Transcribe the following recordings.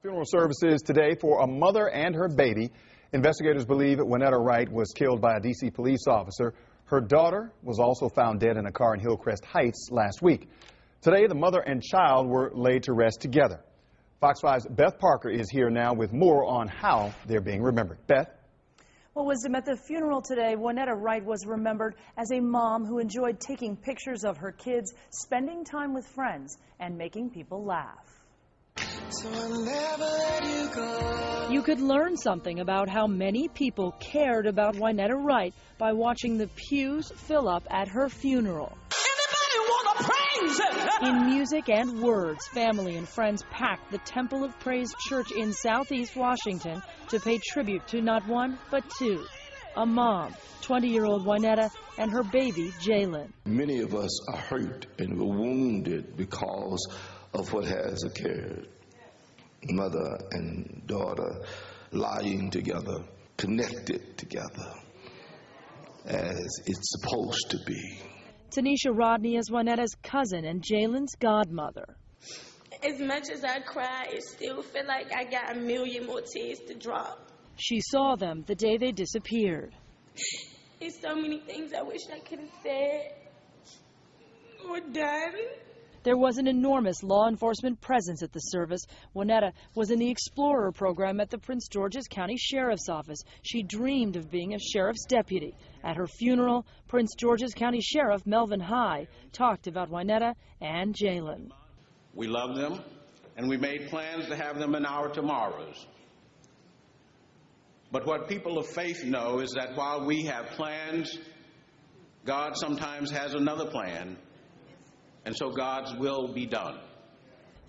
Funeral services today for a mother and her baby. Investigators believe Wynetta Wright was killed by a D.C. police officer. Her daughter was also found dead in a car in Hillcrest Heights last week. Today, the mother and child were laid to rest together. Fox 5's Beth Parker is here now with more on how they're being remembered. Beth? Well, Wisdom, at the funeral today, Wynetta Wright was remembered as a mom who enjoyed taking pictures of her kids, spending time with friends, and making people laugh. So I'll never let you go. You could learn something about how many people cared about Wynetta Wright by watching the pews fill up at her funeral. Everybody wanna praise it. In music and words, family and friends packed the Temple of Praise Church in Southeast Washington to pay tribute to not one, but two. A mom, 20-year-old Wynetta, and her baby, Jaylin. Many of us are hurt and we're wounded because of what has occurred. Mother and daughter lying together, connected together, as it's supposed to be. Tanisha Rodney is Wynetta's cousin and Jaylin's godmother. As much as I cry, I still feel like I got a million more tears to drop. She saw them the day they disappeared. There's so many things I wish I could have said or done. There was an enormous law enforcement presence at the service. Wynetta was in the Explorer program at the Prince George's County Sheriff's Office. She dreamed of being a sheriff's deputy. At her funeral, Prince George's County Sheriff Melvin High talked about Wynetta and Jaylin. We love them, and we made plans to have them in our tomorrows. But what people of faith know is that while we have plans, God sometimes has another plan. And so God's will be done.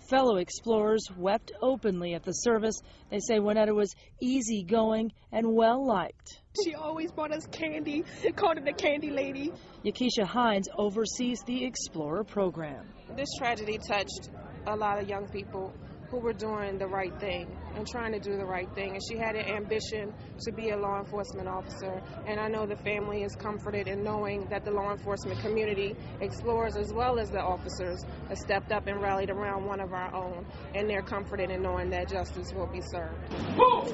Fellow explorers wept openly at the service. They say Wynetta was easygoing and well-liked. She always brought us candy, called her the candy lady. Yakisha Hines oversees the Explorer program. This tragedy touched a lot of young people who were doing the right thing and trying to do the right thing. And she had an ambition to be a law enforcement officer. And I know the family is comforted in knowing that the law enforcement community, explorers as well as the officers, have stepped up and rallied around one of our own. And they're comforted in knowing that justice will be served. Woo!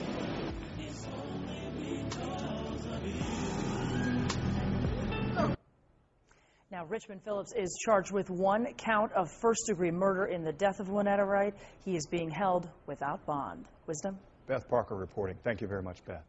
Now, Richmond Phillips is charged with 1 count of first-degree murder in the death of Wynetta Wright. He is being held without bond. Wisdom? Beth Parker reporting. Thank you very much, Beth.